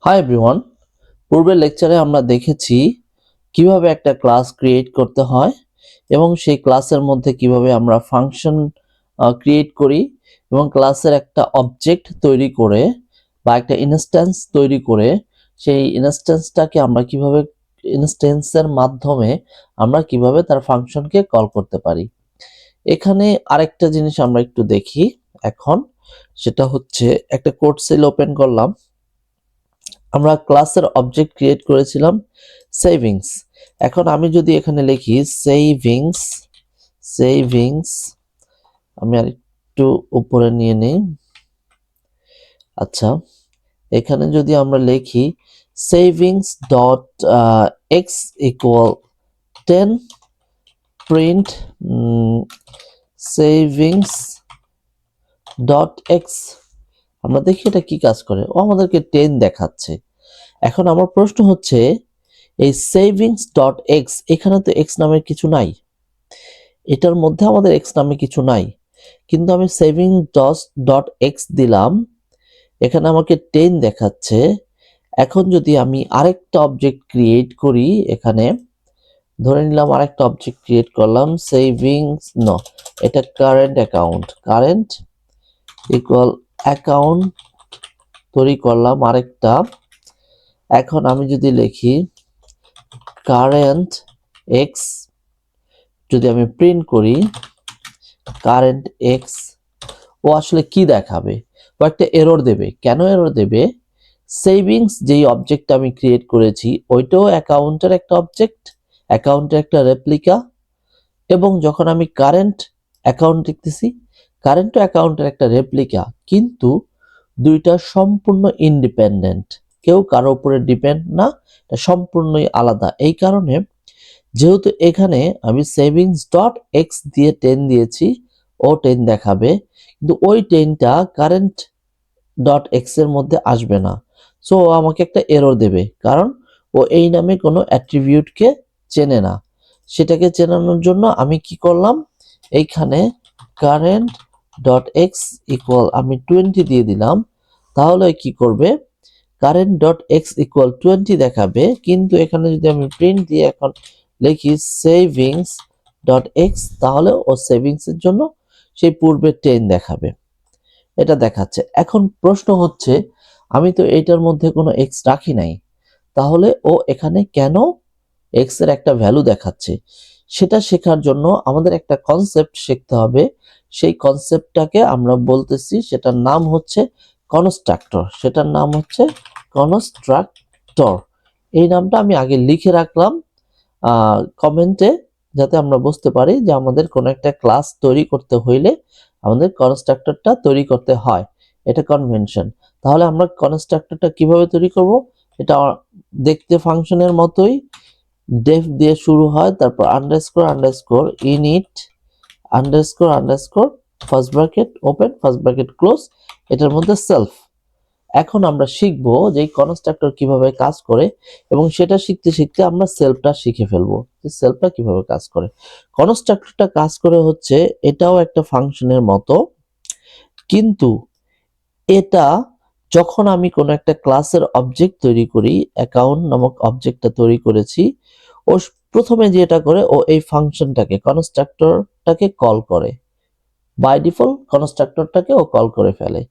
Hi everyone, পূর্বের লেকচারে আমরা দেখেছি কিভাবে একটা ক্লাস ক্রিয়েট করতে হয় এবং সেই ক্লাসের মধ্যে কিভাবে আমরা ফাংশন ক্রিয়েট করি এবং ক্লাসের একটা অবজেক্ট তৈরি করে বা একটা ইনস্ট্যান্স তৈরি করে সেই ইনস্ট্যান্সটাকে আমরা কিভাবে ইনস্ট্যান্সের মাধ্যমে আমরা কিভাবে তার ফাংশনকে কল করতে পারি। এখানে আরেকটা জিনিস আমরা একটু দেখি এখন, সেটা হচ্ছে একটা কোড সেল ওপেন করলাম। আমরা ক্লাসের অবজেক্ট ক্রিয়েট করেছিলাম সেভিংস। এখন আমি যদি এখানে লিখি সেভিংস সেভিংস, আমি আর একটু উপরে নিয়ে নেই। আচ্ছা, এখানে যদি আমরা লিখি savings dot x equal 10 print savings dot x, আমরা দেখি এটা কি কাজ করে। ও আমাদেরকে 10 দেখাচ্ছে। এখন আমার প্রশ্ন হচ্ছে এই সেভিংস ডট এক্স, এখানে তো এক্স নামের কিছু নাই, এটার মধ্যে আমাদের এক্স নামে কিছু নাই, কিন্তু আমি সেভিং ডট এক্স দিলাম, এখানে আমাকে 10 দেখাচ্ছে। এখন যদি আমি আরেকটা অবজেক্ট ক্রিয়েট করি, এখানে ধরে নিলাম আরেকটা অবজেক্ট ক্রিয়েট করলাম সেভিংস, নো, এটা current account, current equal account তৈরি করলাম আরেকটা। এখন আমি যদি লিখি কারেন্ট এক্স, যদি আমি প্রিন্ট করি কারেন্ট এক্স, ও আসলে কি দেখাবে? ও একটা এরর দেবে। কেন এরর দেবে? সেভিংস যেই অবজেক্ট আমি ক্রিয়েট করেছি ওইটাও অ্যাকাউন্টের একটা অবজেক্ট, অ্যাকাউন্টের একটা রেপ্লিকা, এবং যখন আমি কারেন্ট অ্যাকাউন্ট লিখতেছি কারেন্ট অ্যাকাউন্টের একটা রেপ্লিকা, কিন্তু দুইটা সম্পূর্ণ ইন্ডিপেন্ডেন্ট, কেউ কারো উপরে ডিপেন্ড না, এটা সম্পূর্ণই আলাদা। এই কারণে যেহেতু এখানে আমি সেভিংস ডট এক্স দিয়ে 10 দিয়েছি, ও 10 দেখাবে, কিন্তু ওই 10টা কারেন্ট ডট এক্স এর মধ্যে আসবে না। সো আমাকে একটা এরর দেবে, কারণ ও এই নামে কোনো অ্যাট্রিবিউটকে চেনে না। সেটাকে চেনানোর জন্য আমি কি করলাম, এইখানে কারেন্ট ডট এক্স ইকুয়াল আমি 20 দিয়ে দিলাম। তাহলে কি করবে, কারেন্ট ডট এক্স ইকুয়াল 20 দেখাবে, কিন্তু এখানে যদি আমি প্রিন্ট দিয়ে এখন লিখি সেভিংস ডট এক্স, তাহলে ও সেভিংস এর জন্য সেই পূর্বে 10 দেখাবে, এটা দেখাচ্ছে। এখন প্রশ্ন হচ্ছে আমি তো এইটার মধ্যে কোনো এক্স রাখি নাই, তাহলে ও এখানে কেন এক্স এর একটা ভ্যালু দেখাচ্ছে? সেটা শেখার জন্য আমাদের একটা কনসেপ্ট শিখতে হবে। সেই কনসেপ্টটাকে আমরা বলতেছি, সেটার নাম হচ্ছে কনস্ট্রাক্টর, সেটার নাম হচ্ছে কনস্ট্রাক্টর। এই নামটা আমি আগে লিখে রাখলাম কমেন্টে, যাতে আমরা বুঝতে পারি যে আমাদের কোনো একটা ক্লাস তৈরি করতে হইলে আমাদের কনস্ট্রাক্টরটা তৈরি করতে হয়, এটা কনভেনশন। তাহলে আমরা কনস্ট্রাক্টরটা কিভাবে তৈরি করব? এটা দেখতে ফাংশনের মতোই, ডেফ দিয়ে শুরু হয়, তারপর underscore underscore init underscore underscore first bracket open first bracket close, এটার মধ্যে সেলফ। এখন আমরা শিখব যে এই কনস্ট্রাক্টর কিভাবে কাজ করে, এবং সেটা শিখতে শিখতে আমরা সেলফটা শিখে ফেলবো যে সেলফটা কিভাবে কাজ করে। কনস্ট্রাক্টরটা কাজ করে হচ্ছে, এটাও একটা ফাংশনের মতো, কিন্তু এটা যখন আমি কোনো একটা ক্লাসের অবজেক্ট তৈরি করি, অ্যাকাউন্ট নামক অবজেক্টটা তৈরি করেছি, ও প্রথমে যেটা করে ও এই ফাংশনটাকে কনস্ট্রাক্টরটাকে কল করে, বাই ডিফল্ট কনস্ট্রাক্টরটাকে ও কল করে ফেলে।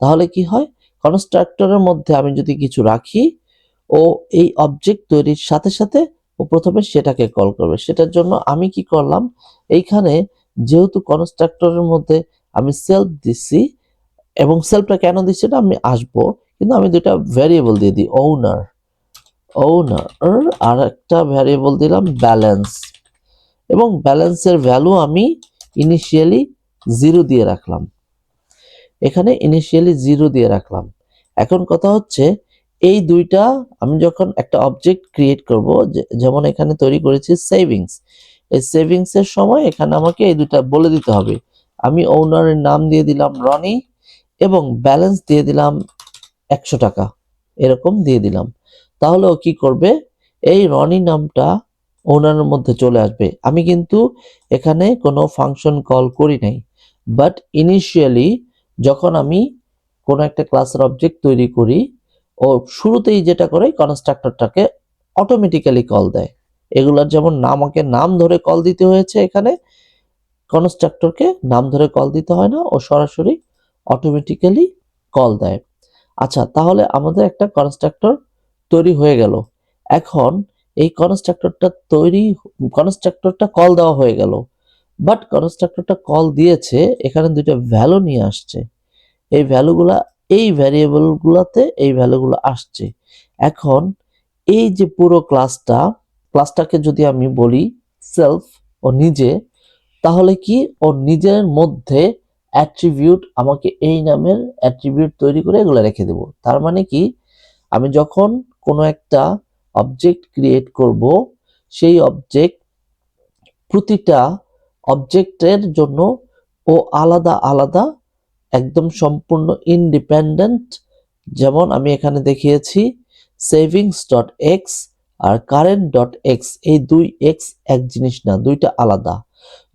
তাহলে কি হয়, কনস্ট্রাক্টরের মধ্যে আমি যদি কিছু রাখি, ও এই অবজেক্ট তৈরির সাথে সাথে ও প্রথমে সেটাকে কল করবে। সেটার জন্য আমি কি করলাম, এইখানে যেহেতু কনস্ট্রাক্টরের মধ্যে আমি সেলফ দিচ্ছি, এবং সেলফটা কেন দিচ্ছি এটা আমি আসবো, কিন্তু আমি দুটা ভ্যারিয়েবল দিয়ে দিই, ওনার ওনার আর একটা ভ্যারিয়েবল দিলাম ব্যালেন্স, এবং ব্যালেন্সের ভ্যালু আমি ইনিশিয়ালি 0 দিয়ে রাখলাম, এখানে ইনিশিয়ালি 0 দিয়ে রাখলাম। এখন কথা হচ্ছে এই দুইটা আমি যখন একটা অবজেক্ট ক্রিয়েট করব, যেমন এখানে তৈরি করেছি সেভিংস, এই সেভিংস এর সময় এখানে আমাকে এই দুইটা বলে দিতে হবে। আমি ওনারের নাম দিয়ে দিলাম রনি, এবং ব্যালেন্স দিয়ে দিলাম 100 টাকা, এরকম দিয়ে দিলাম। তাহলে ও কি করবে, এই রনি নামটা ওনারের মধ্যে চলে আসবে। আমি কিন্তু এখানে কোনো ফাংশন কল করি নাই, বাট ইনিশিয়ালি যখন আমি কোনো একটা ক্লাসের অবজেক্ট তৈরি করি, ও ও শুরুতেই যেটা করে কনস্ট্রাক্টরটাকে অটোমেটিক্যালি কল দেয়। এগুলার যেমন আমাকে নাম ধরে কল দিতে হয়েছে, এখানে কনস্ট্রাক্টরকে নাম ধরে কল দিতে হয় না, ও সরাসরি অটোমেটিক্যালি কল দেয়। আচ্ছা, তাহলে আমাদের একটা কনস্ট্রাক্টর তৈরি হয়ে গেল। এখন এই কনস্ট্রাক্টরটা কল দেওয়া হয়ে গেল, বাট কনস্ট্রাক্টরটা কল দিয়েছে, এখানে দুইটা ভ্যালু নিয়ে আসছে। এই ভ্যালুগুলা এই ভ্যারিয়েবলগুলোতে এই ভ্যালুগুলো আসছে। এখন এই যে পুরো ক্লাসটাকে যদি আমি বলি সেলফ ও নিজে, তাহলে কি ওর নিজের মধ্যে অ্যাট্রিবিউট আমাকে এই নামের অ্যাট্রিবিউট তৈরি করে এগুলো রেখে দেব। তার মানে কি, আমি যখন কোনো একটা অবজেক্ট ক্রিয়েট করব, সেই প্রতিটা অবজেক্টের জন্য ও আলাদা আলাদা, একদম সম্পূর্ণ ইন্ডিপেন্ডেন্ট। যেমন আমি এখানে দেখিয়েছি সেভিংস ডট এক্স আর কারেন্ট ডট এক্স, এই দুই এক্স এক জিনিস না, দুইটা আলাদা।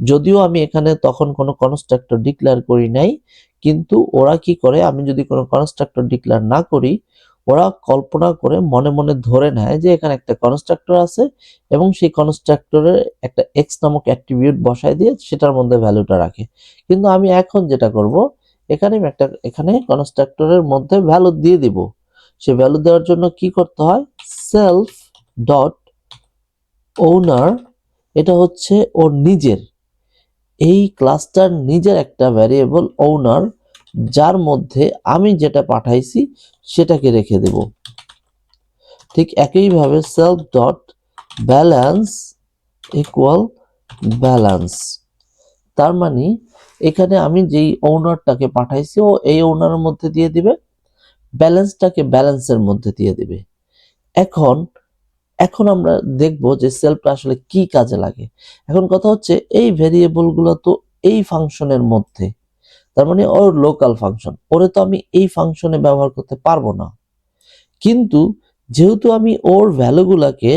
যদিও আমি এখানে তখন কোনো কনস্ট্রাক্টর ডিক্লেয়ার করি নাই, কিন্তু ওরা কি করে, আমি যদি কোনো কনস্ট্রাক্টর ডিক্লেয়ার না করি, ওরা কল্পনা করে মনে মনে ধরে নেয় যে এখানে একটা কনস্ট্রাক্টর আছে এবং সেই কনস্ট্রাক্টরের একটা এক্স নামক অ্যাট্রিবিউট বসায় দিয়ে সেটার মধ্যে ভ্যালুটা রাখে। কিন্তু আমি এখন যেটা করব, এখানে কনস্ট্রাক্টরের মধ্যে ভ্যালু দিয়ে দিব। সে ভ্যালু দেওয়ার জন্য কি করতে হয়, সেলফ ডট ওনার, এটা হচ্ছে ওর নিজের, এই ক্লাসটার নিজের একটা ভ্যারিয়েবল ওনার, যার মধ্যে আমি যেটা পাঠাইছি সেটাকে রেখে দেব। ঠিক একইভাবে self dot balance equal balance, তার মানে এখানে আমি যেই ওনারটাকে পাঠাইছি ও এই ওনারের মধ্যে দিয়ে দিবে, ব্যালেন্সটাকে ব্যালেন্সের মধ্যে দিয়ে দিবে। এখন এখন আমরা দেখব যে সেলফটা আসলে কি কাজে লাগে। এখন কথা হচ্ছে, এই ভেরিয়েবলগুলো তো এই ফাংশনের মধ্যে, তার মানে ওর লোকাল ফাংশন, ওরে তো আমি এই ফাংশনে ব্যবহার করতে পারবো না। কিন্তু যেহেতু আমি ওর ভ্যালুগুলাকে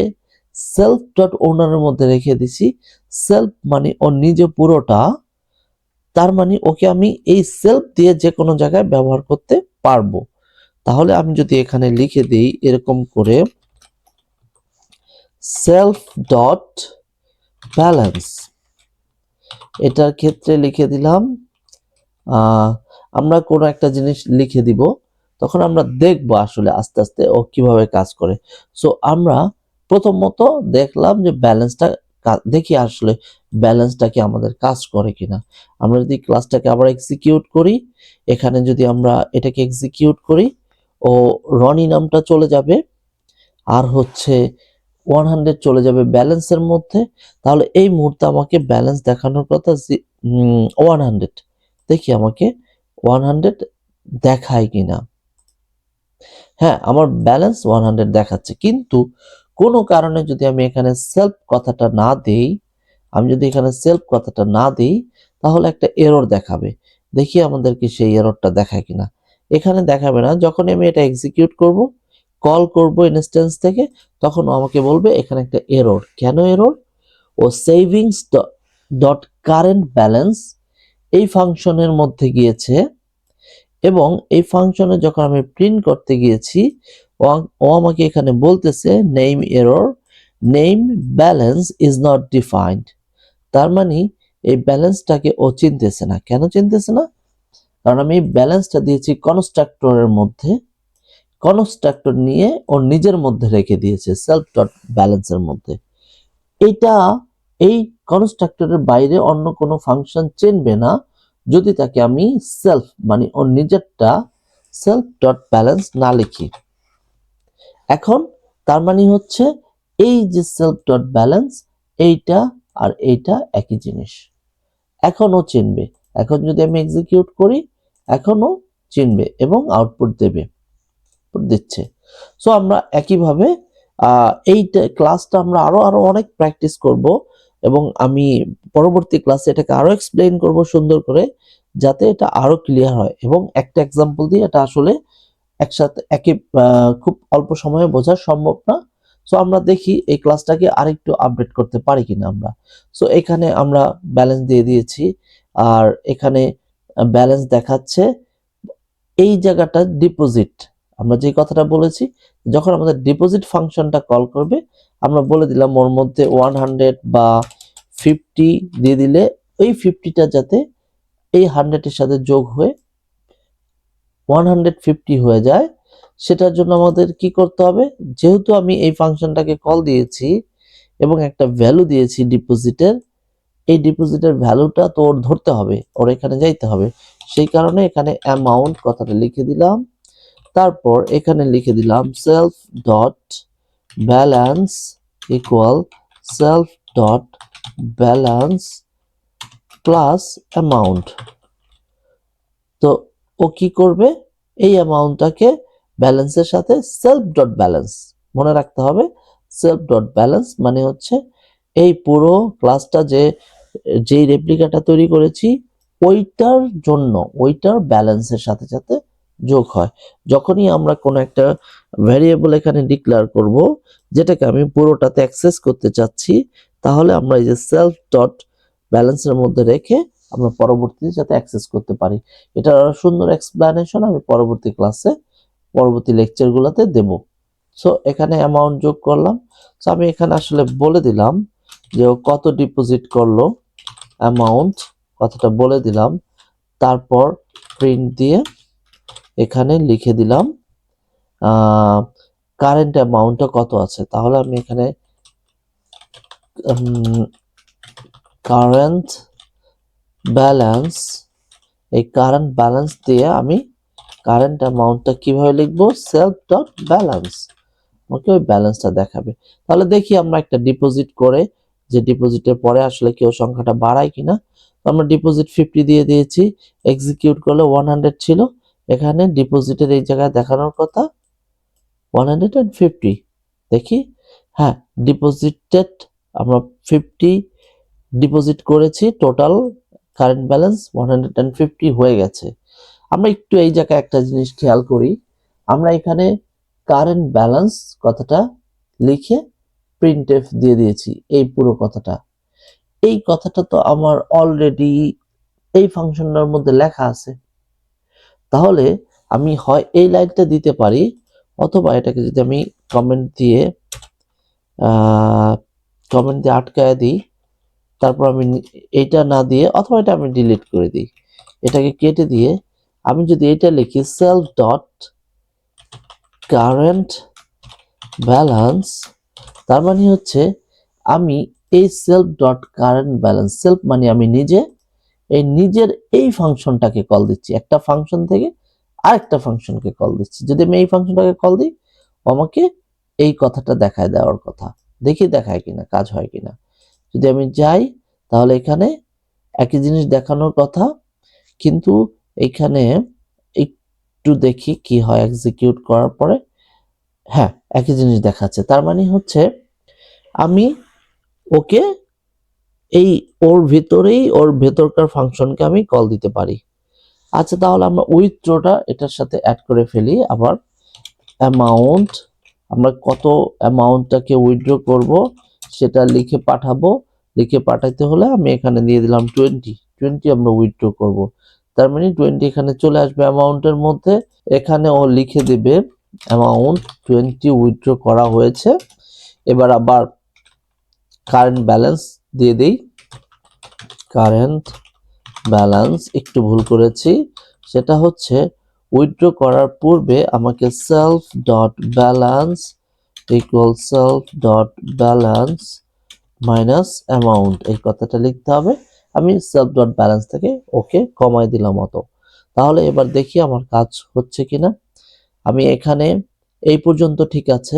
সেলফ ডট ওনারের মধ্যে রেখে দিছি, সেলফ মানে ওর নিজে পুরোটা, তার মানে ওকে আমি এই সেলফ দিয়ে যে কোনো জায়গায় ব্যবহার করতে পারবো। তাহলে আমি যদি এখানে লিখে দিই এরকম করে, সেলফ ডট ব্যালেন্স, এটার ক্ষেত্রে লিখে দিলাম, আমরা কোনো একটা জিনিস লিখে দিব, তখন আমরা দেখব আসলে আস্তে আস্তে ও কিভাবে কাজ করে। সো আমরা প্রথমত দেখলাম যে ব্যালেন্সটা দেখি আসলে ব্যালেন্সটা কি আমাদের কাজ করে কিনা। আমরা যদি ক্লাসটাকে আবার এক্সিকিউট করি, এখানে যদি আমরা এটাকে এক্সিকিউট করি, ও রনি নামটা চলে যাবে, আর হচ্ছে 100 চলে যাবে ব্যালেন্সের মধ্যে। তাহলে এই মুহূর্তে আমাকে ব্যালেন্স দেখানোর কথা 100, দেখি আমাকে 100 দেখায় কিনা। হ্যাঁ, আমার ব্যালেন্স 100 দেখাচ্ছে, কিন্তু কোনো কারণে যদি আমি এখানে সেলফ কথাটা না দেই, তাহলে একটা এরর দেখাবে। দেখি আমাদেরকে সেই এররটা দেখায় কিনা। এখানে দেখাবে না, যখন আমি এটা এক্সিকিউট করব, কল করব ইনস্ট্যান্স থেকে, তখন ও আমাকে বলবে এখানে একটা এরর। কেন এরর? ও সেভিংস ডট কারেন্ট ব্যালেন্স এই ফাংশনের মধ্যে গিয়েছে, এবং এই ফাংশনে যখন আমি প্রিন্ট করতে গিয়েছি, ও আমাকে এখানে বলতেছে name error, name balance is not defined. তার মানে এই ব্যালেন্সটাকে ও চিনতেছে না। কেন চিনতেছে না? কারণ আমি ব্যালেন্সটা দিয়েছি কনস্ট্রাক্টরের মধ্যে, কনস্ট্রাক্টর নিয়ে ওর নিজের মধ্যে রেখে দিয়েছে সেলফ ডট ব্যালেন্সের মধ্যে। এটা এই কনস্ট্রাক্টরের বাইরে অন্য কোনো ফাংশন চিনবে না যদি তাকে আমি সেলফ মানে ওর নিজেরটা সেলফ ডট ব্যালেন্স না লিখি। এখন তার মানে হচ্ছে এই যে সেলফ ডট ব্যালেন্স, এইটা আর এইটা একই জিনিস, এখনো চিনবে। এখন যদি আমি এক্সিকিউট করি, এখনো চিনবে এবং আউটপুট দিচ্ছে। সো আমরা একইভাবে এইটা ক্লাসটা আমরা আরো আরো অনেক প্র্যাকটিস করব, এবং আমি পরবর্তী ক্লাসে এটাকে আরো এক্সপ্লেইন করব সুন্দর করে, যাতে এটা আরো ক্লিয়ার হয়, এবং একটা এক্সাম্পল দিয়ে এটা আসলে একসাথে খুব অল্প সময়ে বোঝা সম্ভব না। সো আমরা দেখি এই ক্লাসটাকে আরেকটু আপডেট করতে পারি কিনা আমরা। সো এখানে আমরা ব্যালেন্স দিয়ে দিয়েছি, আর এখানে ব্যালেন্স দেখাচ্ছে, এই জায়গাটা ডিপোজিট, আমরা যে কথাটা বলেছি, যখন আমাদের ডিপোজিট ফাংশনটা কল করবে আমরা বলে দিলাম ওর মধ্যে 100 বা 50 দিয়ে দিলে ওই 50টা যাতে এই 100 এর সাথে যোগ হয়ে 150 হয়ে যায়, সেটার জন্য আমাদের কি করতে হবে, যেহেতু আমি এই ফাংশনটাকে কল দিয়েছি এবং একটা ভ্যালু দিয়েছি ডিপোজিটের, এই ডিপোজিটের ভ্যালুটা তো ওর ধরতে হবে, ওর এখানে যাইতে হবে। সেই কারণে এখানে অ্যামাউন্ট কথাটা লিখে দিলাম, তারপর এখানে লিখে দিলাম self dot balance equal self dot balance plus amount. তো ও কি করবে, এই অ্যামাউন্টটাকে ব্যালেন্সের সাথে সেলফ ডট ব্যালেন্স, মনে রাখতে হবে সেলফ ডট ব্যালেন্স মানে হচ্ছে এই পুরো ক্লাসটা যেই রেপ্লিকাটা তৈরি করেছি ওইটার জন্য ওইটার ব্যালেন্সের সাথে সাথে যোগ হয়। যখনই আমরা কোনো একটা ভ্যারিয়েবল এখানে ডিক্লেয়ার করব যেটাকে আমি পুরোটাতে অ্যাক্সেস করতে চাচ্ছি, তাহলে আমরা এই যে সেলফ ডট ব্যালেন্সের মধ্যে রেখে আমরা পরবর্তীতে যাতে অ্যাক্সেস করতে পারি। এটার আরো সুন্দর এক্সপ্লেনেশন আমি পরবর্তী ক্লাসে পরবর্তী লেকচারগুলোতে দেব। সো এখানে অ্যামাউন্ট যোগ করলাম। সো আমি এখানে আসলে বলে দিলাম যে ও কত ডিপোজিট করলো, অ্যামাউন্ট কথাটা বলে দিলাম, তারপর প্রিন্ট দিয়ে এখানে লিখে দিলাম কারেন্ট অ্যামাউন্টটা কত আছে। তাহলে আমি এখানে কারেন্ট ব্যালেন্স, এই কারেন্ট ব্যালেন্স দিয়ে আমি কারেন্ট অ্যামাউন্টটা কিভাবে লিখবো, সেলফ ডট ব্যালেন্স, ওকে ওই ব্যালেন্সটা দেখাবে। তাহলে দেখি আমরা একটা ডিপোজিট করে যে ডিপোজিটের পরে আসলে কেউ সংখ্যাটা বাড়ায় কিনা। তো আমরা ডিপোজিট 50 দিয়ে দিয়েছি, এক্সিকিউট করলে 100 ছিল, এখানে ডিপোজিটের এই জায়গায় দেখানোর কথা 150। দেখি, হ্যাঁ ডিপোজিটেড আমরা 50 ডিপোজিট করেছি, টোটাল কারেন্ট ব্যালেন্স 150 হয়ে গেছে। আমরা একটু এই জায়গায় একটা জিনিস খেয়াল করি, আমরা এখানে কারেন্ট ব্যালেন্স কথাটা লিখে প্রিন্টএফ দিয়ে দিয়েছি এই পুরো কথাটা। এই কথাটা তো আমার অলরেডি এই ফাংশনটার মধ্যে লেখা আছে, তাহলে আমি হয় এই লাইনটা দিতে পারি অথবা এটাকে যদি আমি কমেন্ট দিয়ে আটকায় দিই, তারপর আমি এইটা না দিয়ে অথবা এটা আমি ডিলিট করে দিই, এটাকে কেটে দিয়ে আমি যদি এটা লিখি সেলফ ডট কারেন্ট ব্যালেন্স, তার মানে হচ্ছে আমি এই self dot current balance, self মানে আমি নিজে, এই নিজের এই ফাংশনটাকে কল দিচ্ছি, একটা ফাংশন থেকে আরেকটা ফাংশনকে কল দিচ্ছি। যদি আমি এই ফাংশনটাকে কল দিই আমাকে এই কথাটা দেখায় দেওয়ার কথা, দেখি দেখায় কিনা, কাজ হয় কিনা। যদি আমি যাই তাহলে এখানে একই জিনিস দেখানোর কথা, কিন্তু এখানে একটু দেখি কি হয় এক্সিকিউট করার পরে। হ্যাঁ একই জিনিস দেখাচ্ছে, তার মানে হচ্ছে আমি ওকে এই ওর ভিতরেই ওর ভেতরকার ফাংশনকে আমি কল দিতে পারি। আচ্ছা তাহলে আমরা উইথড্রটা এটার সাথে অ্যাড করে ফেলি। আবার অ্যামাউন্ট, আমরা কত অ্যামাউন্টটাকে উইথড্র করব সেটা লিখে পাঠাবো, লিখে পাঠাইতে হলে আমি এখানে দিয়ে দিলাম 20 আমরা উইথড্র করব। তার মানে 20 এখানে চলে আসবে অ্যামাউন্টের মধ্যে, এখানে ও লিখে দেবে অ্যামাউন্ট 20 উইথড্র করা হয়েছে। এবার আবার কারেন্ট ব্যালেন্স দিয়ে দেই, কারেন্ট ব্যালেন্স একটু ভুল করেছি, সেটা হচ্ছে উইথড্র করার পূর্বে আমাকে self dot balance equal self dot balance minus amount, এই কথাটা লিখতে হবে। আমি সেলফ ডট ব্যালেন্স থেকে ওকে কমাই দিলাম অত। তাহলে এবার দেখি আমার কাজ হচ্ছে কিনা। আমি এখানে এই পর্যন্ত ঠিক আছে,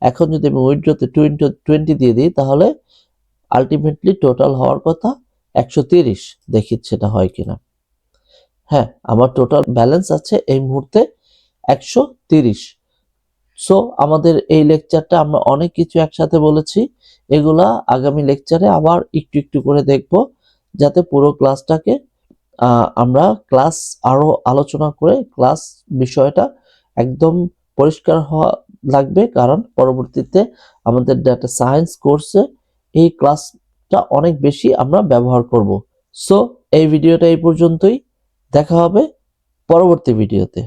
এখন যদি আমি উইথড্রতে 20 দিয়ে দিই তাহলে আলটিমেটলি টোটাল হওয়ার কথা 130, দেখি সেটা হয় কিনা। হ্যাঁ আমার টোটাল ব্যালেন্স আছে এই মুহূর্তে 130। সো আমাদের এই লেকচারটা আমরা অনেক কিছু একসাথে বলেছি, এগুলা আগামী লেকচারে আবার একটু একটু করে দেখব, যাতে পুরো ক্লাসটাকে আমরা ক্লাস আরো আলোচনা করে ক্লাস বিষয়টা একদম পরিষ্কার হওয়া লাগবে, কারণ পরবর্তীতে আমাদের ডাটা সায়েন্স কোর্সে এই ক্লাসটা অনেক বেশি আমরা ব্যবহার করব। সো এই ভিডিওটা এই পর্যন্তই, দেখা হবে পরবর্তী ভিডিওতে।